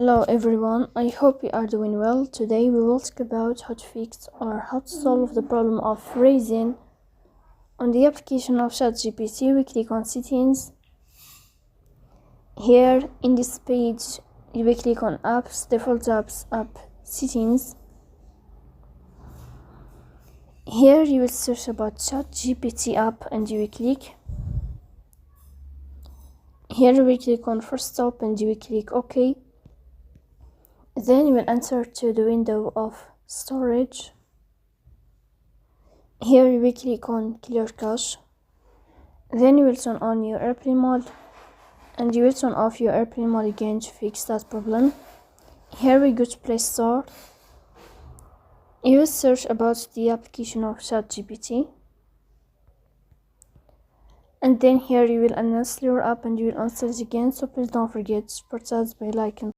Hello everyone, I hope you are doing well. Today we will talk about how to fix or how to solve the problem of freezing. On the application of ChatGPT, we click on settings. Here in this page, you will click on apps, default apps, app settings. Here you will search about ChatGPT app and you will click. Here you will click on first stop and you will click OK. Then you will enter to the window of storage. Here you will click on clear cache. Then you will turn on your airplane mode and you will turn off your airplane mode again to fix that problem. Here we go to Play Store. You will search about the application of ChatGPT. And then here you will install your app and you will install it again, so please don't forget to support us by liking.